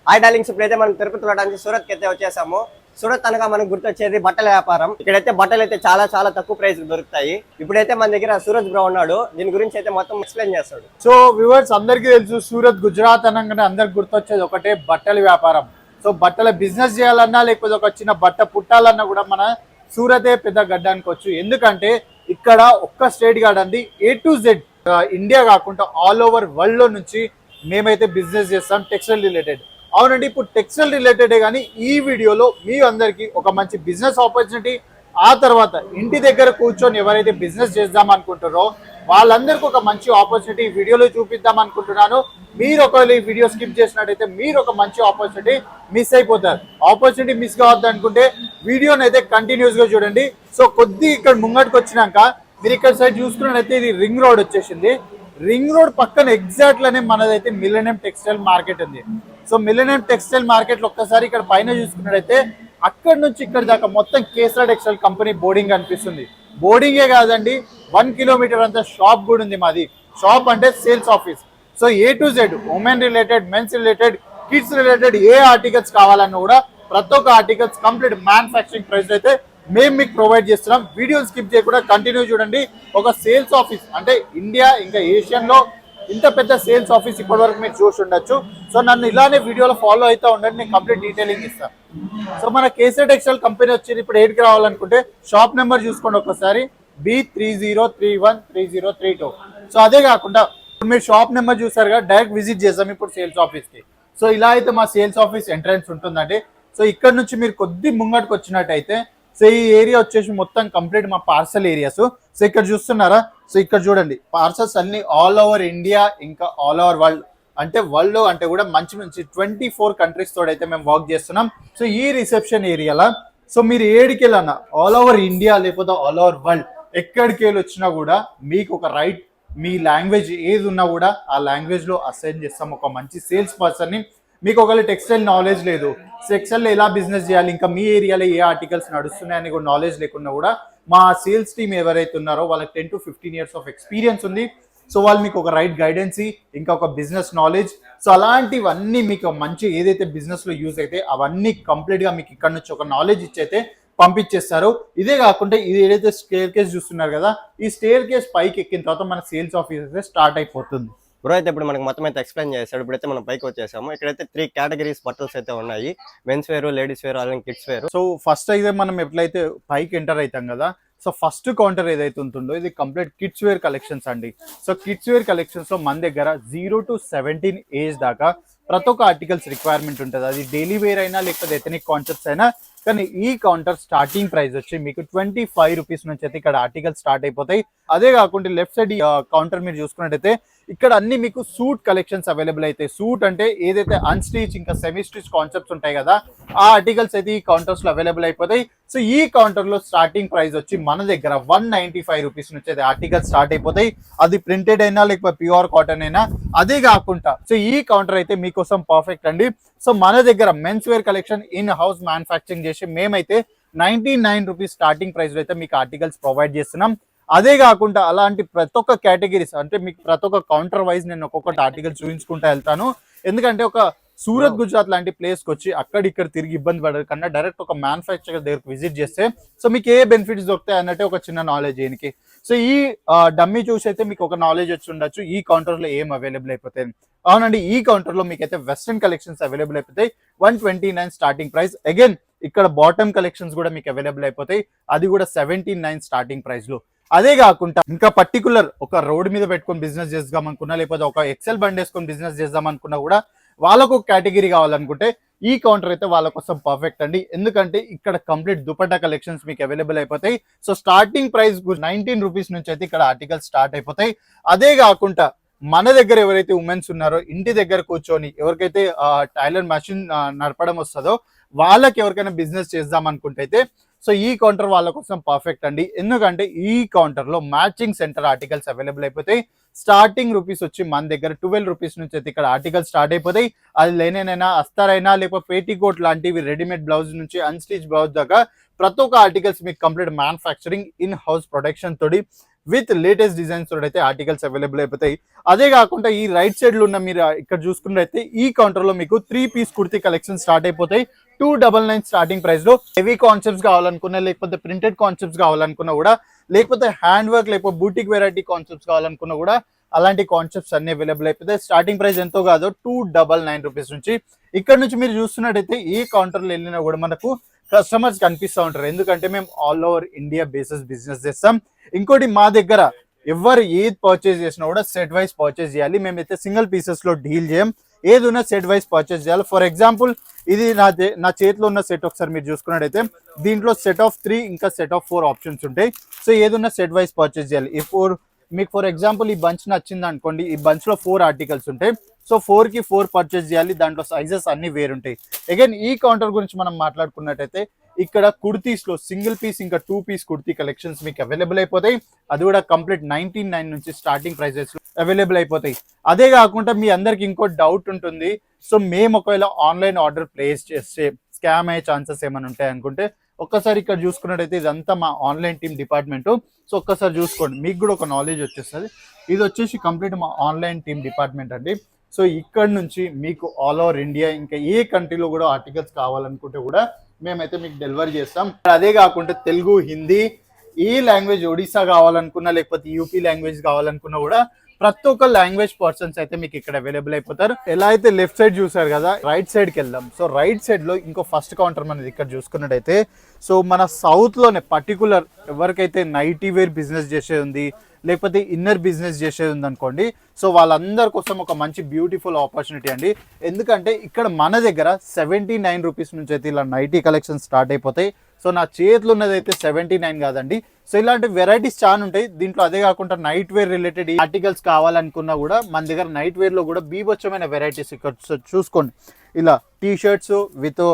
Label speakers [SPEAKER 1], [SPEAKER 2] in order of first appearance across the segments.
[SPEAKER 1] Hi darlings, ఇప్పుడైతే మనం తిరుపతి చూడడానికి సూరత్ కి అయితే వచ్చేసాము. సూరత్ అనగా మనకు గుర్తొచ్చేది బట్టల వ్యాపారం. ఇక్కడైతే బట్టలు అయితే చాలా చాలా తక్కువ ప్రైస్ దొరుకుతాయి. ఇప్పుడైతే మన దగ్గర సూరజ్ బ్రో ఉన్నాడు. దీని గురించి అయితే మొత్తం ఎక్స్ప్లెయిన్ చేస్తాడు.
[SPEAKER 2] సో వ్యూవర్స్ అందరికీ తెలుసు, సూరత్ గుజరాత్ అనగానే అందరికి గుర్తొచ్చేది ఒకటే బట్టల వ్యాపారం. సో బట్టల బిజినెస్ చేయాలన్నా లేకపోతే ఒక చిన్న బట్ట పుట్టాలన్నా కూడా మన సూరతే పెద్ద గడ్డానికి వచ్చు. ఎందుకంటే ఇక్కడ ఒక్క స్టేట్ కాదండి, A to Z ఇండియా కాకుండా ఆల్ ఓవర్ వరల్డ్ లో నుంచి మేమైతే బిజినెస్ చేస్తాం టెక్స్టైల్ రిలేటెడ్. అవునండి, ఇప్పుడు టెక్స్టైల్ రిలేటెడే కానీ ఈ వీడియోలో మీ అందరికీ ఒక మంచి బిజినెస్ ఆపర్చునిటీ, ఆ తర్వాత ఇంటి దగ్గర కూర్చొని ఎవరైతే బిజినెస్ చేద్దాం అనుకుంటారో వాళ్ళందరికీ ఒక మంచి ఆపర్చునిటీ ఈ వీడియోలో చూపిద్దాం అనుకుంటున్నాను. మీరు ఒకవేళ ఈ వీడియో స్కిప్ చేసినట్టయితే మీరు ఒక మంచి ఆపర్చునిటీ మిస్ అయిపోతారు. ఆపర్చునిటీ మిస్ కావద్దు అనుకుంటే వీడియోని అయితే కంటిన్యూస్ గా చూడండి. సో కొద్ది ఇక్కడ ముంగటికి వచ్చినాక మీరు ఇక్కడ సైడ్ చూసుకున్నట్టయితే ఇది రింగ్ రోడ్ వచ్చేసింది. రింగ్ రోడ్ పక్కన ఎగ్జాక్ట్ లోనే మనదైతే మిలేనియం టెక్స్టైల్ మార్కెట్ ఉంది. సో మిలేనియం టెక్స్టైల్ మార్కెట్ లో ఒక్కసారి ఇక్కడ పైన చూసుకున్నట్టయితే అక్కడ నుంచి ఇక్కడ దాకా మొత్తం కేసరా టెక్స్టైల్ కంపెనీ బోర్డింగ్ కనిపిస్తుంది. బోర్డింగే కాదండి, 1 కిలోమీటర్ అంతా షాప్ కూడా ఉంది మాది. షాప్ అంటే sales office. So A to Z women related, men's related, kids related ఏ ఆర్టికల్స్ కావాలన్నా కూడా ప్రతి ఒక్క ఆర్టికల్స్ కంప్లీట్ మ్యానుఫ్యాక్చరింగ్ ప్రైస్ అయితే మేము మీకు ప్రొవైడ్ చేస్తున్నాం. వీడియో స్కిప్ చేయకుండా కంటిన్యూ చూడండి. ఒక సేల్స్ ఆఫీస్ అంటే ఇండియా ఇంకా ఏషియన్ లో ఇంత పెద్ద సేల్స్ ఆఫీస్ ఇప్పటి వరకు మీరు చూసి ఉండొచ్చు. సో నన్ను ఇలానే వీడియోలో ఫాలో అవుతూ ఉండండి, నేను కంప్లీట్ డీటెయిలింగ్ ఇస్తాను. సో మన కేసర్ టెక్స్టైల్ కంపెనీ వచ్చి ఇప్పుడు ఏడికి రావాలనుకుంటే షాప్ నెంబర్ చూసుకోండి ఒకసారి, B30313032. సో అదే కాకుండా ఇప్పుడు మీరు షాప్ నెంబర్ చూసారు కదా, డైరెక్ట్ విజిట్ చేద్దాం ఇప్పుడు సేల్స్ ఆఫీస్ కి. సో ఇలా అయితే మా సేల్స్ ఆఫీస్ ఎంట్రన్స్ ఉంటుందండి. సో ఇక్కడ నుంచి మీరు కొద్ది ముంగటికి వచ్చినట్టయితే సో ఈ ఏరియా వచ్చేసి మొత్తం కంప్లీట్ మా పార్సల్ ఏరియాస్. సో ఇక్కడ చూస్తున్నారా, సో ఇక్కడ చూడండి పార్సల్స్ అన్ని ఆల్ ఓవర్ ఇండియా ఇంకా ఆల్ ఓవర్ వరల్డ్, అంటే వరల్డ్ అంటే కూడా మంచి మంచి 24 కంట్రీస్ తోడైతే మేము వర్క్ చేస్తున్నాం. సో ఈ రిసెప్షన్ ఏరియాలో సో మీరు ఏడికి వెళ్ళన్నా ఆల్ ఓవర్ ఇండియా లేకపోతే ఆల్ ఓవర్ వరల్డ్ ఎక్కడికి వెళ్ళి వచ్చినా కూడా మీకు ఒక రైట్, మీ లాంగ్వేజ్ ఏది ఉన్నా కూడా ఆ లాంగ్వేజ్ లో అసైన్ చేస్తాం ఒక మంచి సేల్స్ పర్సన్ ని. మీకు ఒకవేళ టెక్స్టైల్ నాలెడ్జ్ లేదు, టెక్స్టైల్ ఎలా బిజినెస్ చేయాలి, ఇంకా మీ ఏరియాలో ఏ ఆర్టికల్స్ నడుస్తున్నాయని కూడా నాలెడ్జ్ లేకుండా కూడా మా సేల్స్ టీమ్ ఎవరైతే ఉన్నారో వాళ్ళకి 10 to 15 years ఆఫ్ ఎక్స్పీరియన్స్ ఉంది. సో వాళ్ళు మీకు ఒక రైట్ గైడెన్స్, ఇంకా ఒక బిజినెస్ నాలెడ్జ్, సో అలాంటివన్నీ మీకు మంచి ఏదైతే బిజినెస్ లో యూజ్ అయితే అవన్నీ కంప్లీట్ గా మీకు ఇక్కడ నుంచి ఒక నాలెడ్జ్ ఇచ్చైతే పంపించేస్తారు. ఇదే కాకుండా ఇది ఏదైతే స్టేర్ కేస్ చూస్తున్నారు కదా, ఈ స్టేర్ కేస్ పైకి ఎక్కిన తర్వాత మన సేల్స్ ఆఫీస్ అయితే స్టార్ట్ అయిపోతుంది.
[SPEAKER 1] బ్రో అయితే ఇప్పుడు మనకు మొత్తం అయితే ఎక్స్ప్లెయిన్ చేస్తాడు. ఇప్పుడైతే మనం పైకి వచ్చేసాము. ఇక్కడైతే 3 కేటగిరీస్ బట్టల్స్ అయితే ఉన్నాయి. మెన్స్ వేర్, లేడీస్ వేర్, అలాగే కిడ్స్ వేర్.
[SPEAKER 2] సో ఫస్ట్ అయితే మనం ఎట్లయితే పైకి ఎంటర్ అవుతాం కదా, సో ఫస్ట్ కౌంటర్ ఏదైతే ఉంటుందో ఇది కంప్లీట్ కిడ్స్ వేర్ కలెక్షన్స్ అండి. సో కిడ్స్ వేర్ కలెక్షన్స్ లో మన దగ్గర 0 to 17 ఏజ్ దాకా ప్రతి ఒక్క ఆర్టికల్స్ రిక్వైర్మెంట్ ఉంటుంది. అది డైలీ వేర్ అయినా లేకపోతే ఎథనిక్ కాన్సెప్ట్స్ అయినా. కానీ ఈ కౌంటర్ స్టార్టింగ్ ప్రైస్ వచ్చి మీకు 25 రూపీస్ నుంచి అయితే ఇక్కడ ఆర్టికల్స్ స్టార్ట్ అయిపోతాయి. అదే కాకుండా లెఫ్ట్ సైడ్ కౌంటర్ మీరు చూసుకున్నట్టయితే ఇక్కడ అన్ని మీకు సూట్ కలెక్షన్స్ అవైలబుల్ అవుతాయి. సూట్ అంటే ఏదైతే అన్స్టిచ్ ఇంకా సెమీ స్టిచ్ కాన్సెప్ట్స్ ఉంటాయి కదా, ఆ ఆర్టికల్స్ అయితే ఈ కౌంటర్స్ లో అవైలబుల్ అయిపోతాయి. సో ఈ కౌంటర్ లో స్టార్టింగ్ ప్రైస్ వచ్చి మన దగ్గర 195 రూపీస్ నుంచి అయితే ఆర్టికల్స్ స్టార్ట్ అయిపోతాయి. అది ప్రింటెడ్ అయినా లేకపోతే ప్యూర్ కాటన్ అయినా. అదే కాకుండా సో ఈ కౌంటర్ అయితే మీకోసం పర్ఫెక్ట్ అండి. సో మన దగ్గర men's wear collection in house manufacturing చేసి మేమైతే 99 రూపీస్ స్టార్టింగ్ ప్రైస్ లో అయితే మీకు ఆర్టికల్స్ ప్రొవైడ్ చేస్తున్నాం. అదే కాకుండా అలాంటి ప్రతి ఒక్క కేటగిరీస్ అంటే మీకు ప్రతి ఒక్క కౌంటర్ వైజ్ నేను ఒక్కొక్కటి ఆర్టికల్ చూపించుకుంటూ వెళ్తాను. ఎందుకంటే ఒక సూరత్ గుజరాత్ లాంటి ప్లేస్కి వచ్చి అక్కడిక్కడ తిరిగి ఇబ్బంది పడదు కన్నా డైరెక్ట్ ఒక మ్యానుఫ్యాక్చరర్ దగ్గరకు విజిట్ చేస్తే సో మీకు ఏ బెనిఫిట్స్ దొరుకుతాయి అన్నట్టే ఒక చిన్న నాలెడ్జ్ దీనికి. సో ఈ డమ్మీ చూసి అయితే మీకు ఒక నాలెడ్జ్ వచ్చి ఉండొచ్చు ఈ కౌంటర్ లో ఏం అవైలబుల్ అయిపోతాయి. అవునండి, ఈ కౌంటర్ లో మీకు అయితే వెస్ట్రన్ కలెక్షన్స్ అవైలబుల్ అయిపోతాయి. 129 స్టార్టింగ్ ప్రైస్. అగైన్ ఇక్కడ బాటమ్ కలెక్షన్స్ కూడా మీకు అవైలబుల్ అయిపోతాయి, అది కూడా 79 స్టార్టింగ్ ప్రైస్ లో. అదే కాకుండా ఇంకా పర్టికులర్ ఒక రోడ్ మీద పెట్టుకొని బిజినెస్ చేద్దాం అనుకున్నా లేకపోతే ఒక ఎక్సెల్ బండ్ వేసుకొని బిజినెస్ చేద్దాం అనుకున్నా కూడా వాళ్ళకు ఒక కేటగిరీ కావాలనుకుంటే ఈ కౌంటర్ అయితే వాళ్ళ కోసం పర్ఫెక్ట్ అండి. ఎందుకంటే ఇక్కడ కంప్లీట్ దుపట్టా కలెక్షన్స్ మీకు అవైలబుల్ అయిపోతాయి. సో స్టార్టింగ్ ప్రైస్ 19 రూపీస్ నుంచి అయితే ఇక్కడ ఆర్టికల్స్ స్టార్ట్ అయిపోతాయి. అదే కాకుండా మన దగ్గర ఎవరైతే ఉమెన్స్ ఉన్నారో ఇంటి దగ్గర కూర్చొని ఎవరికైతే టైలర్ మెషిన్ నడపడం వస్తుందో వాళ్ళకి ఎవరికైనా బిజినెస్ చేద్దాం అనుకుంటే అయితే సో ఈ కౌంటర్ వాళ్ళ కోసం పర్ఫెక్ట్ అండి. ఎందుకంటే ఈ కౌంటర్ లో మ్యాచింగ్ సెంటర్ ఆర్టికల్స్ అవైలబుల్ అయిపోతాయి. స్టార్టింగ్ రూపీస్ వచ్చి మన దగ్గర 12 రూపీస్ నుంచి అయితే ఇక్కడ ఆర్టికల్స్ స్టార్ట్ అయిపోతాయి. అది లేనేనైనా అస్తారైనా లేకపోతే పేటీకోట్ లాంటివి రెడీమేడ్ బ్లౌజ్ నుంచి అన్స్టిచ్ బ్లౌజ్ దాకా ప్రతి ఒక్క ఆర్టికల్స్ మీకు complete manufacturing in house production తోటి విత్ లేటెస్ట్ డిజైన్స్ తోటి అయితే ఆర్టికల్స్ అవైలబుల్ అయిపోతాయి. అదే కాకుండా ఈ రైట్ సైడ్ లో ఉన్న మీరు ఇక్కడ చూసుకున్నట్లయితే ఈ కౌంటర్ లో మీకు 3 పీస్ కుర్తీ కలెక్షన్ స్టార్ట్ అయిపోతాయి 299 స్టార్టింగ్ ప్రైస్ లో. హెవీ కాన్సెప్ట్స్ కావాలనుకున్నా, లేకపోతే ప్రింటెడ్ కాన్సెప్ట్స్ కావాలనుకున్నా కూడా, లేకపోతే హ్యాండ్ వర్క్ లేకపోతే బూటిక్ వెరైటీ కాన్సెప్ట్స్ కావాలనుకున్నా కూడా అలాంటి కాన్సెప్ట్స్ అన్ని అవైలబుల్ అయిపోతాయి. స్టార్టింగ్ ప్రైస్ ఎంతో కాదు 299 రూపీస్ నుంచి. ఇక్కడ నుంచి మీరు చూస్తున్నట్టయితే ఏ కౌంటర్లో వెళ్ళినా కూడా మనకు కస్టమర్స్ కనిపిస్తూ ఉంటారు, ఎందుకంటే మేము all over India basis business చేస్తాం. ఇంకోటి మా దగ్గర ఎవరు ఏది పర్చేస్ చేసినా కూడా సెట్ వైజ్ పర్చేస్ చేయాలి. మేమైతే సింగిల్ పీసెస్ లో డీల్ చేయం, ఏది ఉన్నా సెట్ వైజ్ పర్చేస్ చేయాలి. ఫర్ ఎగ్జాంపుల్ ఇది నా చేతిలో ఉన్న సెట్ ఒకసారి మీరు చూసుకున్నట్టయితే దీంట్లో సెట్ ఆఫ్ 3 ఇంకా సెట్ ఆఫ్ 4 ఆప్షన్స్ ఉంటాయి. సో ఏదున్నా సెట్ వైజ్ పర్చేస్ చేయాలి. మీకు ఫర్ ఎగ్జాంపుల్ ఈ బంచ్ నచ్చింది అనుకోండి, ఈ బంచ్ లో 4 ఆర్టికల్స్ ఉంటాయి. సో 4 కి 4 పర్చేస్ చేయాలి, దాంట్లో సైజెస్ అన్ని వేరుంటాయి. అగైన్ ఈ కౌంటర్ గురించి మనం మాట్లాడుకున్నట్టయితే ఇక్కడ కుర్తీస్ లో సింగిల్ పీస్ ఇంకా 2 పీస్ కుర్తీ కలెక్షన్స్ మీకు అవైలబుల్ అయిపోతాయి. అది కూడా కంప్లీట్ 99 నుంచి స్టార్టింగ్ ప్రైసెస్ అవైలబుల్ అయిపోతాయి. అదే కాకుండా మీ అందరికి ఇంకో డౌట్ ఉంటుంది, సో మేము ఒకవేళ ఆన్లైన్ ఆర్డర్ ప్లేస్ చేస్తే స్కామ్ అయ్యే ఛాన్సెస్ ఏమైనా ఉంటాయి అనుకుంటే ఒక్కసారి ఇక్కడ చూసుకున్నట్టయితే ఇదంతా మా ఆన్లైన్ టీమ్ డిపార్ట్మెంట్. సో ఒక్కసారి చూసుకోండి, మీకు కూడా ఒక నాలెడ్జ్ వచ్చేస్తుంది. ఇది వచ్చేసి కంప్లీట్ మా ఆన్లైన్ టీమ్ డిపార్ట్మెంట్ అండి. సో ఇక్కడ నుంచి మీకు ఆల్ ఓవర్ ఇండియా ఇంకా ఏ కంట్రీలో కూడా ఆర్టికల్స్ కావాలనుకుంటే కూడా మేమైతే మీకు డెలివరీ చేస్తాం. అదే కాకుండా తెలుగు, హిందీ, ఏ లాంగ్వేజ్, ఒడిశా కావాలనుకున్నా లేకపోతే యూపీ లాంగ్వేజ్ కావాలనుకున్నా కూడా ప్రతి ఒక్క లాంగ్వేజ్ పర్సన్స్ అయితే మీకు ఇక్కడ అవైలబుల్ అయిపోతారు. ఎలా అయితే లెఫ్ట్ సైడ్ చూసారు కదా, రైట్ సైడ్ కి వెళ్దాం. సో రైట్ సైడ్ లో ఇంకో ఫస్ట్ కౌంటర్ మనది ఇక్కడ చూసుకున్నట్టయితే, సో మన సౌత్ లోనే పర్టికులర్ ఎవరికైతే నైటీ వేర్ బిజినెస్ చేసేది ఉంది, లేకపోతే ఇన్నర్ బిజినెస్ చేసేది ఉంది అనుకోండి, సో వాళ్ళందరి కోసం ఒక మంచి బ్యూటిఫుల్ ఆపర్చునిటీ అండి. ఎందుకంటే ఇక్కడ మన దగ్గర 79 రూపీస్ నుంచి అయితే ఇలా నైటీ కలెక్షన్ స్టార్ట్ అయిపోతాయి. సో నా చేతిలో ఉన్నది అయితే 79 కాదండి. సో ఇలాంటి వెరైటీస్ చాలా ఉంటాయి దీంట్లో. అదే కాకుండా నైట్ వేర్ రిలేటెడ్ ఆర్టికల్స్ కావాలనుకున్నా కూడా మన దగ్గర నైట్ వేర్ లో కూడా బీభత్సమైన వెరైటీస్ ఇక్కడ చూసుకోండి. ఇలా T shirts with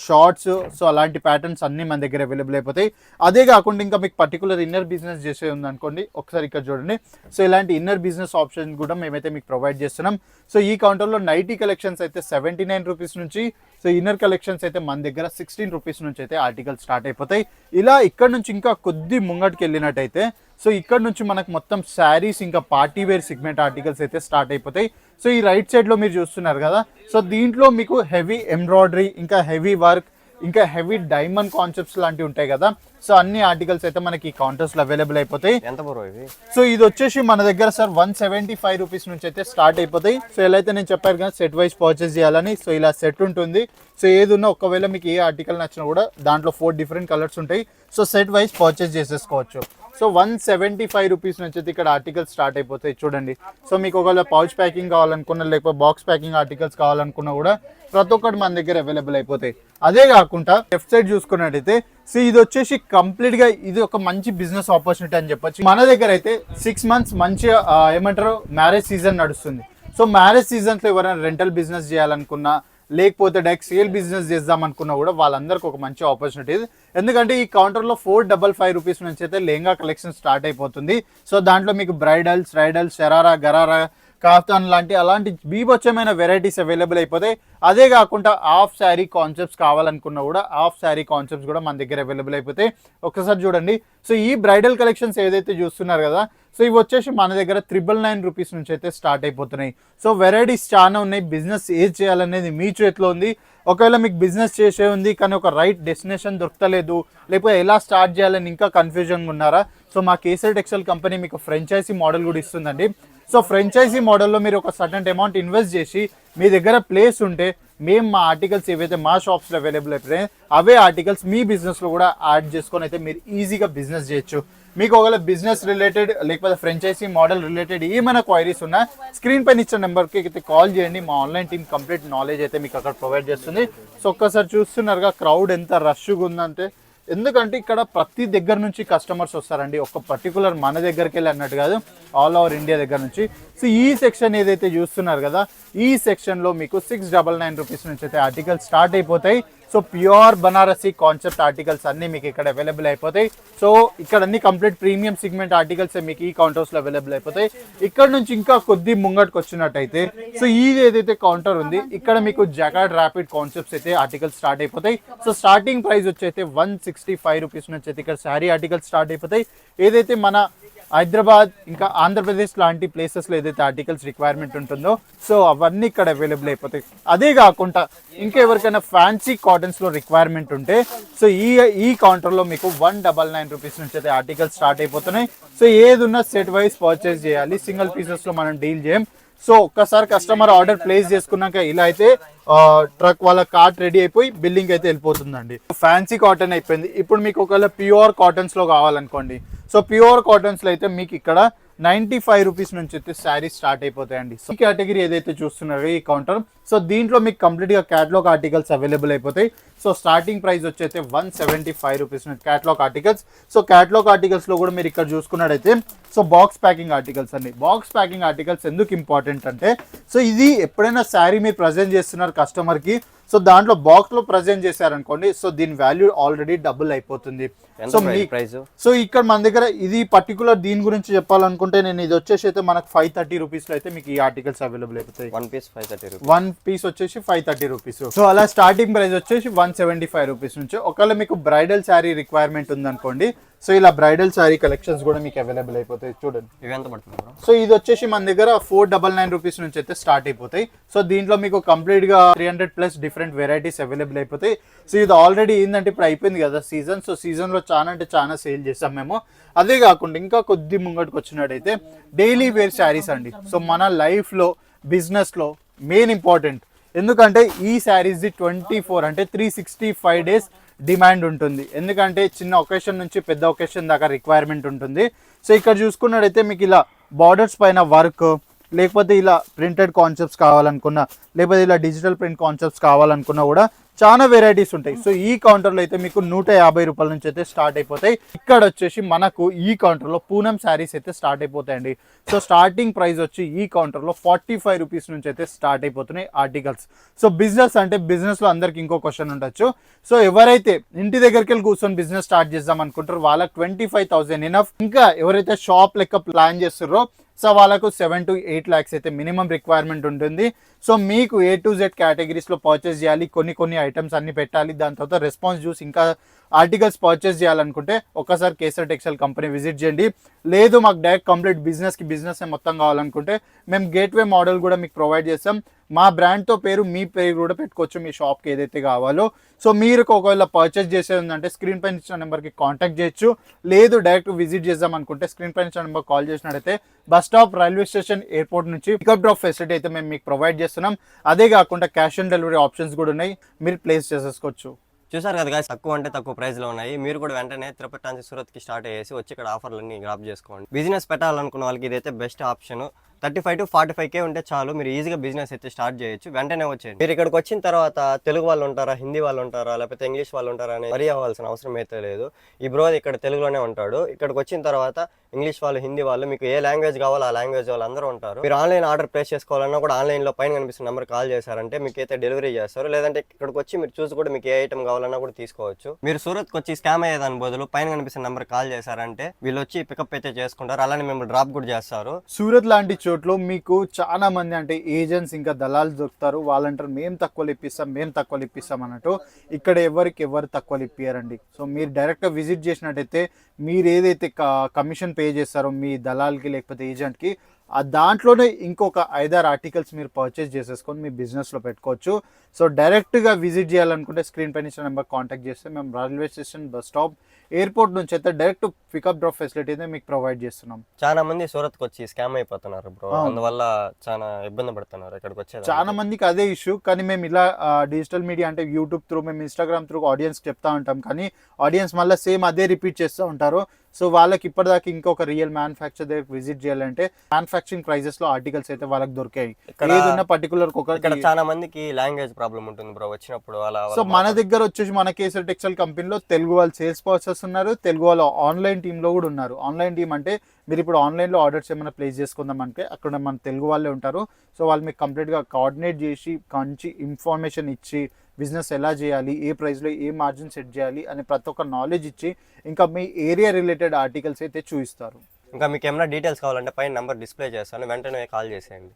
[SPEAKER 2] shorts, so అలాంటి ప్యాటర్న్స్ అన్ని మన దగ్గర అవైలబుల్ అయిపోతాయి. అదే కాకుండా ఇంకా మీకు పర్టికులర్ ఇన్నర్ బిజినెస్ చేసే ఉందనుకోండి, ఒకసారి ఇక్కడ చూడండి. సో ఇలాంటి ఇన్నర్ బిజినెస్ ఆప్షన్ కూడా మేమైతే మీకు ప్రొవైడ్ చేస్తున్నాం. సో ఈ కౌంటర్లో నైటీ కలెక్షన్స్ అయితే 79 రూపీస్ నుంచి, సో ఇన్నర్ కలెక్షన్స్ అయితే మన దగ్గర 16 రూపీస్ నుంచి అయితే ఆర్టికల్ స్టార్ట్ అయిపోతాయి. ఇలా ఇక్కడ నుంచి ఇంకా కొద్ది ముంగటికి వెళ్ళినట్టయితే సో ఇక్కడ నుంచి మనకు మొత్తం శారీస్ ఇంకా పార్టీ వేర్ సిగ్మెంట్ ఆర్టికల్స్ అయితే స్టార్ట్ అయిపోతాయి. సో ఈ రైట్ సైడ్ లో మీరు చూస్తున్నారు కదా, సో దీంట్లో మీకు హెవీ ఎంబ్రాయిడరీ ఇంకా హెవీ వర్క్ ఇంకా హెవీ డైమండ్ కాన్సెప్ట్స్ లాంటివి ఉంటాయి కదా, సో అన్ని ఆర్టికల్స్ అయితే మనకి ఈ కౌంటర్స్ లో అవైలబుల్ అయిపోతాయి.
[SPEAKER 1] ఎంత బ్రో ఇది?
[SPEAKER 2] సో ఇది వచ్చేసి మన దగ్గర సార్ 175 రూపీస్ నుంచి అయితే స్టార్ట్ అయిపోతాయి. సో ఎలా అయితే నేను చెప్పాను కదా సెట్ వైజ్ పర్చేస్ చేయాలని, సో ఇలా సెట్ ఉంటుంది. సో ఏది ఉన్నా ఒకవేళ మీకు ఏ ఆర్టికల్ నచ్చినా కూడా దాంట్లో 4 డిఫరెంట్ కలర్స్ ఉంటాయి. సో సెట్ వైజ్ పర్చేస్ చేసేసుకోవచ్చు. సో 175 రూపీస్ నుంచి అయితే ఇక్కడ ఆర్టికల్స్ స్టార్ట్ అయిపోతాయి చూడండి. సో మీకు ఒకవేళ పౌచ్ ప్యాకింగ్ కావాలనుకున్నా లేకపోతే బాక్స్ ప్యాకింగ్ ఆర్టికల్స్ కావాలనుకున్నా కూడా ప్రతి ఒక్కటి మన దగ్గర అవైలబుల్ అయిపోతాయి. అదే కాకుండా లెఫ్ట్ సైడ్ చూసుకున్నట్టయితే సో ఇది వచ్చేసి కంప్లీట్ గా ఇది ఒక మంచి బిజినెస్ ఆపర్చునిటీ అని చెప్పొచ్చు. మన దగ్గర అయితే 6 మంత్స్ మంచిగా ఏమంటారు మ్యారేజ్ సీజన్ నడుస్తుంది. సో మ్యారేజ్ సీజన్స్ లో ఎవరైనా రెంటల్ బిజినెస్ చేయాలనుకున్నా లేకపోతే డైరెక్ట్ సేల్ బిజినెస్ చేద్దాం అనుకున్నా కూడా వాళ్ళందరికీ ఒక మంచి ఆపర్చునిటీ. ఎందుకంటే ఈ కౌంటర్లో 455 రూపీస్ నుంచి అయితే లెహంగా కలెక్షన్ స్టార్ట్ అయిపోతుంది. సో దాంట్లో మీకు బ్రైడల్స్, షరారా, గరారా, కాఫ్తాన్ అలాంటి బీభత్సమైన వెరైటీస్ అవైలబుల్ అయిపోతాయి. అదే కాకుండా హాఫ్ శారీ కాన్సెప్ట్స్ కావాలనుకున్నా కూడా హాఫ్ శారీ కాన్సెప్ట్స్ కూడా మన దగ్గర అవైలబుల్ అయిపోతాయి. ఒకసారి చూడండి. సో ఈ బ్రైడల్ కలెక్షన్స్ ఏదైతే చూస్తున్నారు కదా, సో ఇవి వచ్చేసి మన దగ్గర 999 రూపీస్ నుంచి అయితే స్టార్ట్ అయిపోతున్నాయి. సో వెరైటీస్ చాలా ఉన్నాయి. బిజినెస్ ఏది చేయాలనేది మీ చేతిలో ఉంది. ఒకవేళ మీకు బిజినెస్ చేసే ఉంది కానీ ఒక రైట్ డెస్టినేషన్ దొరకలేదు, లేకపోతే ఎలా స్టార్ట్ చేయాలని ఇంకా కన్ఫ్యూజన్గా ఉన్నారా, సో మా కేసర్ టెక్స్టైల్ కంపెనీ మీకు ఫ్రాంచైజీ మోడల్ కూడా ఇస్తుందండి. సో ఫ్రాంచైజీ మోడల్లో మీరు ఒక సర్టెంట్ అమౌంట్ ఇన్వెస్ట్ చేసి మీ దగ్గర ప్లేస్ ఉంటే మేము మా ఆర్టికల్స్ ఏవైతే మా షాప్స్లో అవైలబుల్ అయిపోయాయి అవే ఆర్టికల్స్ మీ బిజినెస్లో కూడా యాడ్ చేసుకొని అయితే మీరు ఈజీగా బిజినెస్ చేయొచ్చు. మీకు ఒకవేళ బిజినెస్ రిలేటెడ్ లేకపోతే ఫ్రాంచైజీ మోడల్ రిలేటెడ్ ఏమైనా క్వైరీస్ ఉన్నా స్క్రీన్ పైన ఇచ్చిన నెంబర్కి అయితే కాల్ చేయండి. మా ఆన్లైన్ టీమ్ కంప్లీట్ నాలెడ్జ్ అయితే మీకు అక్కడ ప్రొవైడ్ చేస్తుంది. సో ఒక్కసారి చూస్తున్నారుగా క్రౌడ్ ఎంత రష్గా ఉందంటే, ఎందుకంటే ఇక్కడ ప్రతి దగ్గర నుంచి కస్టమర్స్ వస్తారండి. ఒక పర్టికులర్ మన దగ్గరికి వెళ్ళి అన్నట్టు కాదు, ఆల్ ఓవర్ ఇండియా దగ్గర నుంచి. సో ఈ సెక్షన్ ఏదైతే చూస్తున్నారు కదా, ఈ సెక్షన్లో మీకు 699 రూపీస్ నుంచి అయితే ఆర్టికల్స్ స్టార్ట్ అయిపోతాయి. So pure Banarasi concept articles అన్నీ మీకు ఇక్కడ అవైలబుల్ అయిపోతాయి. సో ఇక్కడ అన్ని కంప్లీట్ ప్రీమియం సిగ్మెంట్ ఆర్టికల్స్ మీకు ఈ కౌంటర్స్లో అవైలబుల్ అయిపోతాయి. ఇక్కడ నుంచి ఇంకా కొద్ది ముంగటికి వచ్చినట్టయితే సో ఇది ఏదైతే కౌంటర్ ఉంది ఇక్కడ మీకు జకార్డ్ ర్యాపిడ్ కాన్సెప్ట్స్ అయితే ఆర్టికల్స్ స్టార్ట్ అయిపోతాయి. సో స్టార్టింగ్ ప్రైస్ వచ్చి అయితే 165 రూపీస్ నుంచి అయితే ఇక్కడ శారీ ఆర్టికల్స్ స్టార్ట్ అయిపోతాయి. ఏదైతే మన హైదరాబాద్ ఇంకా ఆంధ్రప్రదేశ్ లాంటి ప్లేసెస్లో ఏదైతే ఆర్టికల్స్ రిక్వైర్మెంట్ ఉంటుందో సో అవన్నీ ఇక్కడ అవైలబుల్ అయిపోతాయి. అదే కాకుండా ఇంకా ఎవరికైనా ఫ్యాన్సీ కాటన్స్లో రిక్వైర్మెంట్ ఉంటే సో ఈ కౌంటర్లో మీకు 199 రూపీస్ నుంచి అయితే ఆర్టికల్స్ స్టార్ట్ అయిపోతున్నాయి. సో ఏది ఉన్నా సెట్ వైజ్ పర్చేస్ చేయాలి, సింగిల్ పీసెస్లో మనం డీల్ చేయం. సో ఒక్కసారి కస్టమర్ ఆర్డర్ ప్లేస్ చేసుకున్నాక ఇలా అయితే ట్రక్ వాళ్ళ కార్ట్ రెడీ అయిపోయి బిల్లింగ్ అయితే వెళ్ళిపోతుందండి. ఫ్యాన్సీ కాటన్ అయిపోయింది. ఇప్పుడు మీకు ఒకవేళ ప్యూర్ కాటన్స్లో కావాలనుకోండి, సో ప్యూర్ కాటన్స్లో అయితే మీకు ఇక్కడ 95 రూపీస్ నుంచి అయితే శారీస్ స్టార్ట్ అయిపోతాయండి. సో ఈ కేటగిరీ ఏదైతే చూస్తున్నారో ఈ కౌంటర్, సో దీంట్లో మీకు కంప్లీట్గా క్యాటలాగ్ ఆర్టికల్స్ అవైలబుల్ అయిపోతాయి. సో స్టార్టింగ్ ప్రైస్ వచ్చైతే 175 రూపీస్ నుంచి క్యాటలాగ్ ఆర్టికల్స్. సో క్యాటలాగ్ ఆర్టికల్స్లో కూడా మీరు ఇక్కడ చూసుకున్నట్టయితే సో బాక్స్ ప్యాకింగ్ ఆర్టికల్స్ అండి. బాక్స్ ప్యాకింగ్ ఆర్టికల్స్ ఎందుకు ఇంపార్టెంట్ అంటే సో ఇది ఎప్పుడైనా శారీ మీరు ప్రజెంట్ చేస్తున్నారు కస్టమర్కి, సో దాంట్లో బాక్స్ లో ప్రజెంట్ చేశారనుకోండి, సో దీని వాల్యూ ఆల్రెడీ డబుల్ అయిపోతుంది. సో
[SPEAKER 1] ప్రైస్
[SPEAKER 2] సో ఇక్కడ మన దగ్గర ఇది పర్టికులర్ దీని గురించి చెప్పాలనుకుంటే నేను ఇది వచ్చేసి అయితే మనకు 530 రూపీస్ లో అయితే మీకు ఈ ఆర్టికల్స్ అవైలబుల్ అయిపోతాయి. వన్ పీస్ వచ్చేసి 530 రూపీస్. సో అలా స్టార్టింగ్ ప్రైస్ వచ్చేసి 175 రూపీస్ నుంచి. ఒకవేళ మీకు బ్రైడల్ శారీ రిక్వైర్మెంట్ ఉందనుకోండి, సో ఇలా బ్రైడల్ శారీ కలెక్షన్స్ కూడా మీకు అవైలబుల్ అయిపోతాయి. చూడండి
[SPEAKER 1] ఇవి ఎంత పడుతుంది?
[SPEAKER 2] సో ఇది వచ్చేసి మన దగ్గర 499 రూపీస్ నుంచి అయితే స్టార్ట్ అయిపోతాయి. సో దీంట్లో మీకు కంప్లీట్ గా 300+ డిఫరెంట్ వెరైటీస్ అవైలబుల్ అయిపోతాయి. సో ఇది ఆల్రెడీ ఏంటంటే ఇప్పుడు అయిపోయింది కదా సీజన్, సో సీజన్ లో చాలా అంటే చాలా సేల్ చేస్తాం మేము. అదే కాకుండా ఇంకా కొద్ది ముంగటికి వచ్చినట్టయితే డైలీ వేర్ శారీస్ అండి. సో మన లైఫ్ లో బిజినెస్ లో మెయిన్ ఇంపార్టెంట్, ఎందుకంటే ఈ శారీస్ 24 అంటే 365 డేస్ డిమాండ్ ఉంటుంది. ఎందుకంటే చిన్న ఒకేషన్ నుంచి పెద్ద ఒకేషన్ దాకా రిక్వైర్మెంట్ ఉంటుంది. సో ఇక్కడ చూసుకున్నట్టయితే మీకు ఇలా బార్డర్స్ పైన వర్క్, లేకపోతే ఇలా ప్రింటెడ్ కాన్సెప్ట్స్ కావాలనుకున్నా, లేకపోతే ఇలా డిజిటల్ ప్రింట్ కాన్సెప్ట్స్ కావాలనుకున్నా కూడా చాలా వెరైటీస్ ఉంటాయి. సో ఈ కౌంటర్లో అయితే మీకు 150 రూపాయల నుంచి అయితే స్టార్ట్ అయిపోతాయి. ఇక్కడ వచ్చేసి మనకు ఈ కౌంటర్లో పూనం శారీస్ అయితే స్టార్ట్ అయిపోతాయండి. సో స్టార్టింగ్ ప్రైస్ వచ్చి ఈ కౌంటర్లో 45 రూపీస్ నుంచి అయితే స్టార్ట్ అయిపోతున్నాయి ఆర్టికల్స్. సో బిజినెస్ అంటే బిజినెస్లో అందరికి ఇంకో క్వశ్చన్ ఉండొచ్చు. సో ఎవరైతే ఇంటి దగ్గరికి వెళ్ళి కూర్చొని బిజినెస్ స్టార్ట్ చేద్దాం అనుకుంటారో వాళ్ళకి 25,000 ఇనఫ్. ఇంకా ఎవరైతే షాప్ లెక్క ప్లాన్ చేస్తారో సో వాళ్ళకు 7 to 8 lakhs అయితే మినిమం రిక్వైర్మెంట్ ఉంటుంది. సో మీకు A to Z కేటగిరీస్లో పర్చేస్ చేయాలి, కొన్ని ఐటమ్స్ అన్ని పెట్టాలి, దాని తర్వాత రెస్పాన్స్ చూసి ఇంకా ఆర్టికల్స్ పర్చేస్ చేయాలనుకుంటే ఒక్కసారి కేసర్ టెక్స్టైల్ కంపెనీ విజిట్ చేయండి. లేదు మాకు డైరెక్ట్ కంప్లీట్ బిజినెస్ మొత్తం కావాలనుకుంటే మేము గేట్వే మోడల్ కూడా మీకు ప్రొవైడ్ చేస్తాం. మా బ్రాండ్తో మీ పేరు కూడా పెట్టుకోవచ్చు మీ షాప్కి ఏదైతే కావాలో. సో మీరు ఒకవేళ పర్చేస్ చేసేది ఉందంటే స్క్రీన్ పైన ఇచ్చిన నెంబర్కి కాంటాక్ట్ చేయొచ్చు. లేదు డైరెక్ట్ విజిట్ చేద్దాం అనుకుంటే స్క్రీన్ పైన ఇచ్చిన నెంబర్ కాల్ చేసినట్టయితే bus stop, railway station, airport నుంచి పికప్ డ్రాప్ ఫెసిలిటీ అయితే మేము మీకు ప్రొవైడ్ చేస్తున్నాం. అదే కాకుండా క్యాష్ ఆన్ డెలివరీ ఆప్షన్స్ కూడా ఉన్నాయి, మీరు ప్లేస్ చేసేసుకోవచ్చు.
[SPEAKER 1] చూసారు కదా guys, తక్కువ అంటే తక్కువ ప్రైస్ లో ఉన్నాయి. మీరు కూడా వెంటనే తిరుపతి నుంచి సూరత్ కి స్టార్ట్ అయ్యేసి వచ్చి ఇక్కడ ఆఫర్లన్నీ గ్రాప్ చేసుకోండి. బిజినెస్ పెట్టాలనుకున్న వాళ్ళకి ఇదైతే బెస్ట్ ఆప్షన్. 35 to 45K ఉంటే చాలు, మీరు ఈజీగా బిజినెస్ అయితే స్టార్ట్ చేయొచ్చు. వెంటనే వచ్చేయండి. మీరు ఇక్కడికి వచ్చిన తర్వాత తెలుగు వాళ్ళు ఉంటారా, హిందీ వాళ్ళు ఉంటారా, లేకపోతే ఇంగ్లీష్ వాళ్ళు ఉంటారా అని వరి అవ్వాల్సిన అవసరం అయితే లేదు. ఈ బ్రో ఇక్కడ తెలుగులోనే ఉంటాడు. ఇక్కడికి వచ్చిన తర్వాత ఇంగ్లీష్ వాళ్ళు, హిందీ వాళ్ళు, మీకు ఏ లాంగ్వేజ్ కావాలో ఆ లాంగ్వేజ్ వాళ్ళు అందరూ ఉంటారు. మీరు ఆన్లైన్ ఆర్డర్ ప్లేస్ చేసుకోవాలన్నా కూడా ఆన్లైన్లో పైన కనిపిస్తున్న నెంబర్ కాల్ చేశారంటే మీకు అయితే డెలివరీ చేస్తారు. లేదంటే ఇక్కడికి వచ్చి మీరు చూసి కూడా మీకు ఏ ఐటమ్ కావాలన్నా కూడా తీసుకోవచ్చు. మీరు సూరత్కి వచ్చి స్కామ్ అయ్యేదాని బదులు పైన కనిపిస్తున్న నెంబర్ కాల్ చేశారంటే వీళ్ళు వచ్చి పికప్ అయితే చేసుకుంటారు. అలానే మిమ్మల్ని డ్రాప్ కూడా చేస్తారు.
[SPEAKER 2] సూరత్ లాంటి చోట్ల మీకు చాలా మంది అంటే ఏజెంట్స్ ఇంకా దళాలు దొరుకుతారు. వాళ్ళంటారు మేము తక్కువ ఇప్పిస్తాం అన్నట్టు. ఇక్కడ ఎవరు తక్కువ ఇప్పియారండి. సో మీరు డైరెక్ట్గా విజిట్ చేసినట్టయితే మీరు ఏదైతే కమిషన్ పే చేస్తారో మీ దళాల్కి లేకపోతే ఏజెంట్కి, ఆ దాంట్లోనే ఇంకొక 5-6 ఆర్టికల్స్ మీరు పర్చేస్ చేసేసుకొని మీ బిజినెస్లో పెట్టుకోవచ్చు. సో డైరెక్ట్గా విజిట్ చేయాలనుకుంటే స్క్రీన్ పైన ఇచ్చిన నెంబర్ కాంటాక్ట్ చేస్తే మేము railway station, bus stop, airport నుంచి అయితే డైరెక్ట్ పికప్ డ్రాప్ ఫెసిలిటీ అయితే మీకు ప్రొవైడ్ చేస్తున్నాం.
[SPEAKER 1] చాలా మంది సూరత్కి వచ్చి స్కామ్ అయిపోతున్నారు బ్రో, అందువల్ల చాలా ఇబ్బంది పడుతున్నారు ఇక్కడికి వచ్చే.
[SPEAKER 2] చాలా మందికి అదే ఇష్యూ. కానీ మేము ఇలా డిజిటల్ మీడియా అంటే యూట్యూబ్ త్రూ, మేము ఇన్స్టాగ్రామ్ త్రూ ఆడియన్స్ చెప్తా ఉంటాం. కానీ ఆడియన్స్ మళ్ళీ సేమ్ అదే రిపీట్ చేస్తూ ఉంటారు. సో వాళ్ళకి ఇప్పటిదాకా ఇంకొక రియల్ మ్యానుఫ్యాక్చర్ దగ్గర విజిట్ చేయాలంటే మ్యానుఫ్యాక్చరింగ్ ప్రైజెస్ లో ఆర్టికల్స్ అయితే వాళ్ళకి దొరికాయి. ఏదైనా పర్టికులర్
[SPEAKER 1] ఇక్కడ చాలా మందికి లాంగ్వేజ్ ప్రాబ్లం ఉంటుంది బ్రో వచ్చినప్పుడు అలా.
[SPEAKER 2] సో మన దగ్గర వచ్చేసి మన కేసర్ టెక్స్టైల్ కంపెనీలో తెలుగు వాళ్ళు సేల్స్ పర్సన్స్ ఉన్నారు, తెలుగు వాళ్ళు ఆన్లైన్ టీంలో కూడా ఉన్నారు. ఆన్లైన్ టీం అంటే మీరు ఇప్పుడు ఆన్లైన్లో ఆర్డర్స్ ఏమైనా ప్లేస్ చేసుకుందాం అంటే అక్కడ మన తెలుగు వాళ్ళే ఉంటారు. సో వాళ్ళు మీకు కంప్లీట్గా కోఆర్డినేట్ చేసి మంచి ఇన్ఫర్మేషన్ ఇచ్చి బిజినెస్ ఎలా చేయాలి, ఏ ప్రైస్లో ఏ మార్జిన్ సెట్ చేయాలి అనే ప్రతి ఒక్క నాలెడ్జ్ ఇచ్చి ఇంకా మీ ఏరియా రిలేటెడ్ ఆర్టికల్స్ అయితే చూపిస్తారు.
[SPEAKER 1] ఇంకా మీకు ఏమైనా డీటెయిల్స్ కావాలంటే పైన నెంబర్ డిస్ప్లే చేస్తాను, వెంటనే కాల్ చేసేయండి.